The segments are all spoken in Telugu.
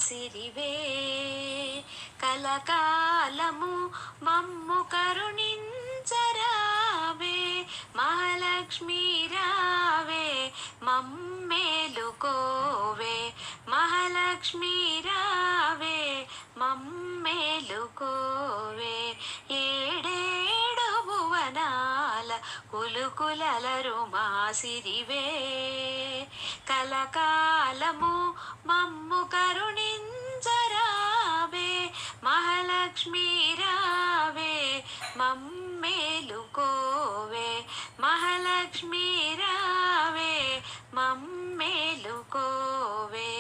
సిరివే కలకాలము మమ్ము కరుణించరావే మహాలక్ష్మి రావే మమ్మేలుకోవే మహాలక్ష్మి రావే మమ్మేలుకోవే ఏడేడు భువనాల కులుకులలరు మా సిరివే కలకాలము మమ్ము కరుణించరావే మహాలక్ష్మి రావే మమ్మేలుకోవే మహాలక్ష్మి రావే మమ్మేలుకోవే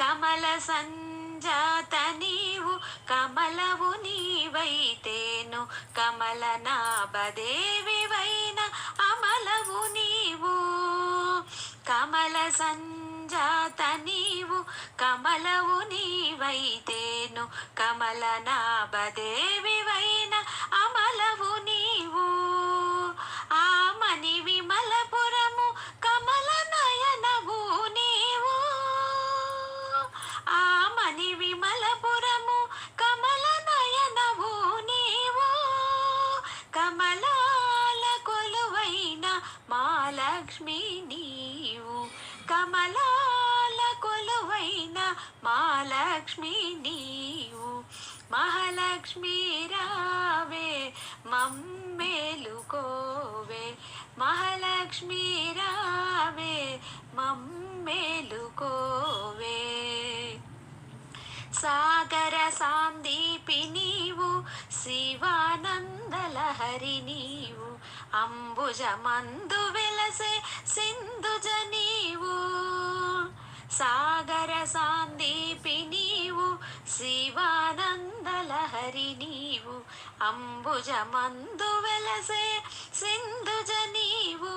కమల సంజాత నీవు కమలవు నీవైతేను కమల నాభదేవివైన అమలవు నీవు కమల సంజాత నీవు కమలవు నీవైతేను కమల నాభదేవివైన అమలవు నీవు ఆమని విమలపురము కమల నయనవు నీవు ఆమని విమలపురము కమల నయనవు నీవు కమలాల కొలువైన మహాలక్ష్మి నీవు కమలాల కొలువైన మహాలక్ష్మి నీవు మహాలక్ష్మి రావే మమ్మేలుకోవే మహాలక్ష్మి రావే మమ్మేలుకోవే సాగర సాందీపి నీవు శివానందలహరి నీవు అంబుజమందు వెలసే సింధుజ నీవు సాగర సాందీపి నీవు శివానందలహరి నీవు అంబుజమందు వెలసే సింధుజ నీవు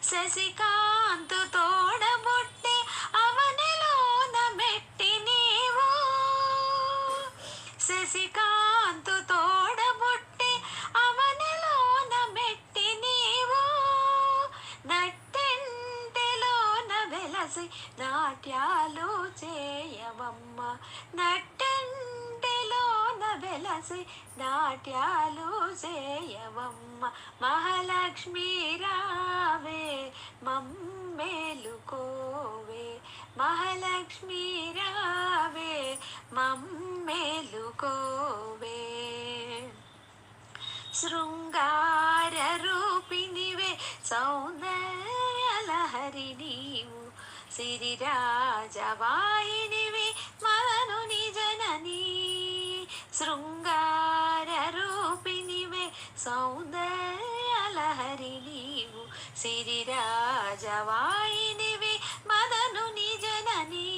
శశికాంతు తోడబుట్టి అవనిలోన మెట్టి నీవు శశికాంతు తోడబుట్టి అవనిలోన మెట్టి నీవు నట్టెంటిలోన వెలసి నాట్యాలు చేయవమ్మ నట్టెంటిలోన వెలసి నాట్యాలు చేయవమ్మ మహాలక్ష్మి రావే మమ్మేలుకోవే మహాలక్ష్మి రావే మమ్మేలుకోవే శృంగార రూపినివే సౌందర్యలహరి నీవు సిరిరాజవాహినివి మదనుని జననీ శృంగార రూపినివే సౌందర్యలహరి నీవు సిరిరాజవాహినివి మదనుని జననీ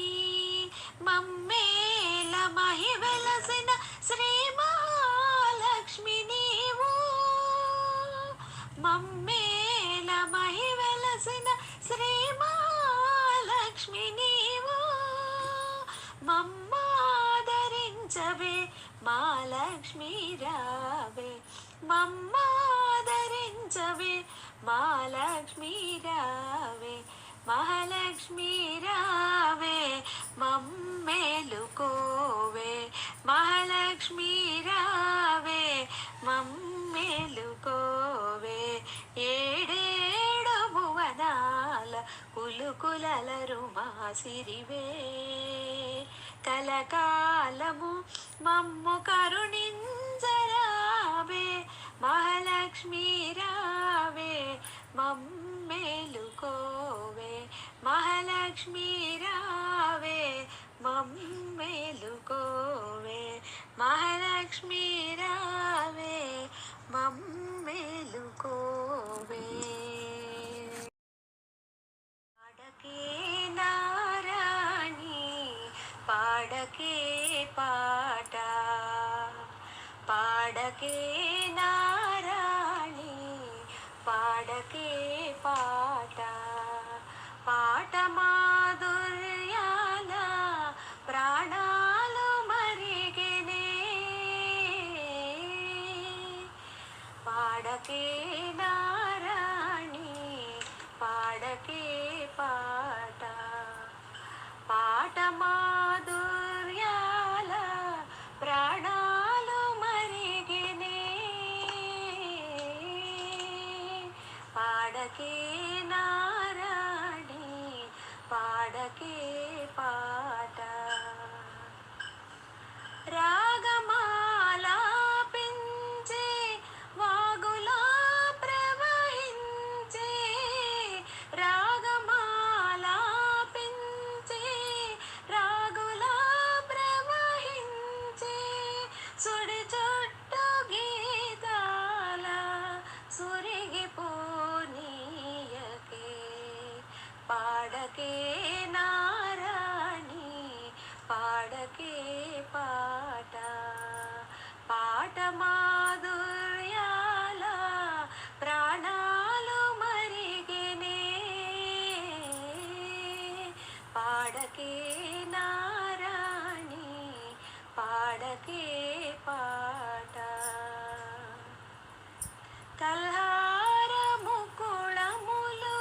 మమ్మేల మహి వెలసిన శ్రీ మహాలక్ష్మి నీవు మమ్మేల మహి వెలసిన శ్రీ మహాలక్ష్మి నీవు మమ్మాదరించవే మహాలక్ష్మి రావే మమ్మాదరించవే మహాలక్ష్మి రావే మహాలక్ష్మి రావే మమ్మేలుకోవే మహాలక్ష్మి రావే మమ్మేలుకోవే ఏడేడు భువనాల కులుకులలరు మా సిరివే కలకాలము మమ్ము కరుణించరావే మహాలక్ష్మి రావే మమ్మేలుకోవే మహాలక్ష్మి రావే మమ్మేలుకోవే మహాలక్ష్మి రావే మమ్మేలుకోవే పాడకే నారాణి పాడకే పాట పాడకే నారాణి పాడకే పాట పాట మాధుర్యాల ప్రాణాలు మరిగినే పాడకే నారాణి పాడకే పాట పాట పాడకే నారాణి పాడకే పాట రాగమాలాపించే వాగులా ప్రవహించే రాగమాలాపించే రాగులా ప్రవహించే సుడి చుట్టూ గీతాల సురిగిపోనీయకే పాడకే నారాణి పాడకే పాట పాట మాధుర్యాల ప్రాణాలు మరిగినే పాడకే నారాణి పాడకే పాట కల్హారము కుళములు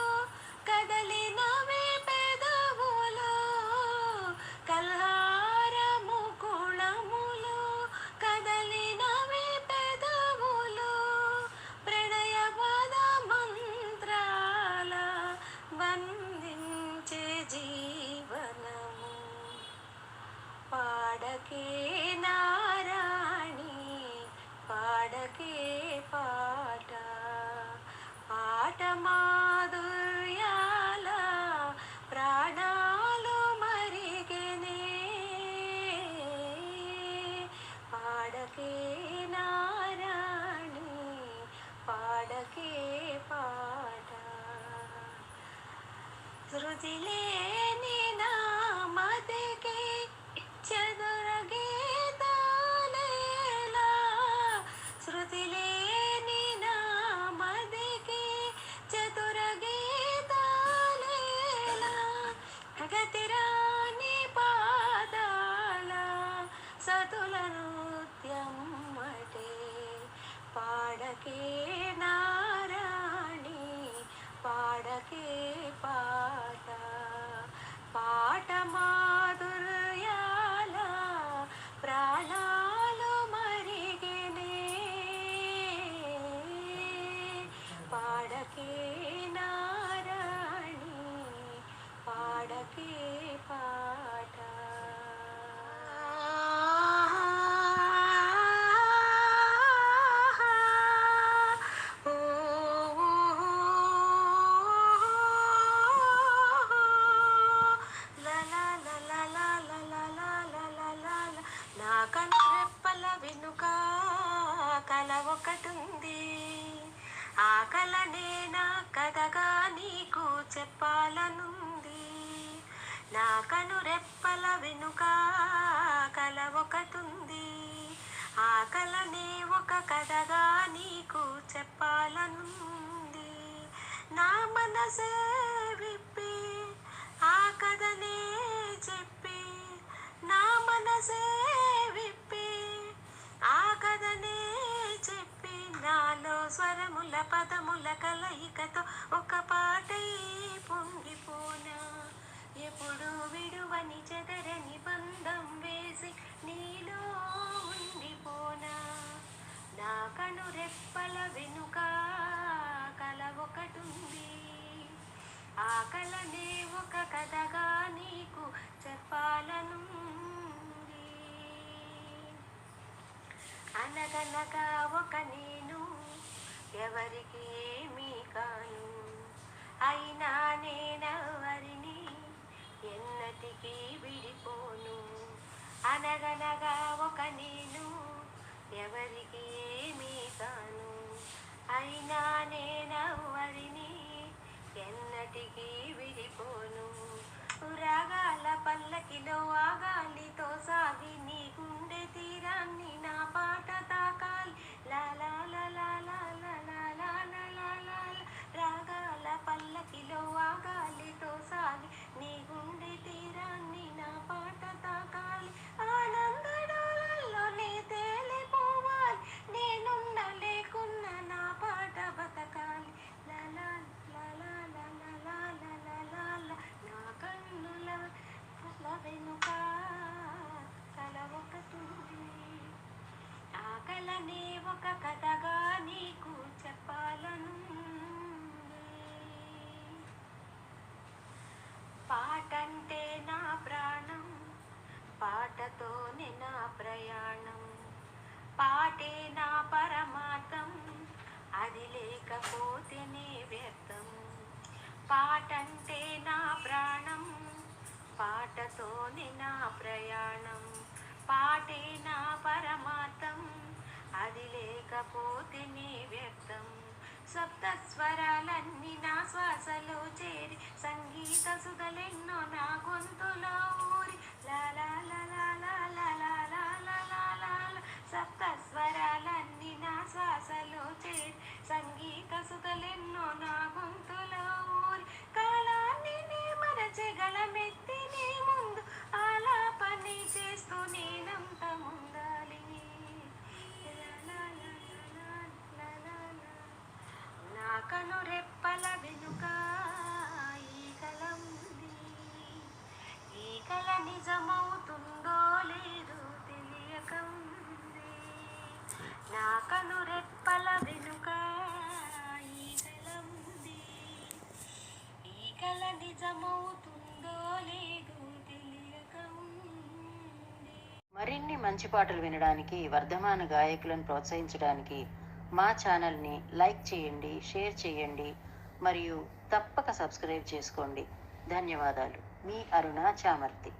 కదలినవే పెదవులు కల్హారము కుళములు కదలినవే పెదవులు ప్రణయ పద మంత్రాల బంధించే జీవనము పాడకే నారాణి పాడకే పాట పాట మాధుర్యాల ప్రాణాలు మరిగెనే పాడకే నారాణి పాడకే పాట శృతిలేని నామదికే చెదరగీతాలేలా శృతిలేని నామదికే చతురగీతాలేలా గతిరాని పాదాల సతుల నృత్యం మటే పాడకే నారాణి పాడకే పాట పాట మాధుర్యాల ప్రాణాలు మరిగినే పాడకే నారాణి పాడకే పాట నా కనురెప్పల వెనుక కల ఒకటుంది ఆ కలనే నా కథగా నీకు చెప్పాలనుంది నా కనురెప్పల వెనుక కల ఒకటుంది ఆ కలనే ఒక కథగా నీకు చెప్పాలనుంది నా మనసే విప్పి ఆ కథనే చెప్పి నా మనసే విప్పి ఆ కథనే చెప్పి నాలో స్వరముల పదముల కలయికతో ఒక పాటై పొంగిపోనా ఎప్పుడు విడువని చెదరని బంధం వేసి నీలో ఉండిపోనా నా కనురెప్పల వెనుక కల ఒకటుంది ఆ కలనే ఒక కథగా నీకు చెప్పాలనుంది అనగనగా ఒక నేను ఎవరికి ఏమీ కాను అయినా నేనెవరిని ఎన్నటికీ విడిపోను అనగనగా ఒక నేను ఎవరికి ఏమీ కాను అయినా నేనెవరిని ఎన్నటికీ విడిపోను రాగాల పల్లకిలో ఆగాలితో సాగి నీ గుండె తీరాన్ని నా పాట తాకాలి లా లా లా లా లా లా లా లా లా లా లా రాగాల పల్లకిలో ఆగాలితో సాగి నీ గుండె తీరాన్ని నా పాట తాకాలి ఆనందడాలలో నీ తేలిపోవాలి నేనుండలేకున్న నా పాట బతకాలి లా లా లా లా లా లా లా లా లా లా నా కన్నుల వెనుక కల ఒకటుంది ఆ కలనే ఒక కథగా నీకు చెప్పాలనుంది లేకపోతేనే వ్యర్థం. పాటంటే నా ప్రాణం, పాటతోనే నా ప్రయాణం, పాటే నా పరమార్థం, అది లేకపోతేనే వ్యర్థం. సప్త స్వరాలన్నీ నా శ్వాసలో చేరి, సంగీత సుధలెన్నో నా గొంతులో ఊరి, లా లా లా లా లా లా లా లా లా లా లా లా. సప్త స్వరాలన్నీ నా శ్వాసలో చేరి, సంగీత సుధలెన్నో నా గొంతులో ఊరి, కాలాన్ని నీ మరచెగలమెత్తి నీ ముందు ఆలాపని చేస్తూ నేనంత ముందాలి. నా కను రెప్పల వెనుక ఈ కల ఉంది, ఈ కల నిజమవుతుందో లేదో తెలియక ఉంది. నా కను రెప్పల వెనుక ఈ కల ఉంది, ఈ కల నిజమవుతుందో లేదో తెలియక ఉంది. మరిన్ని మంచి పాటలు వినడానికి, వర్ధమాన గాయకులను ప్రోత్సహించడానికి మా ఛానల్ని లైక్ చేయండి, షేర్ చేయండి మరియు తప్పక సబ్స్క్రైబ్ చేసుకోండి. ధన్యవాదాలు. మీ అరుణ చామర్తి.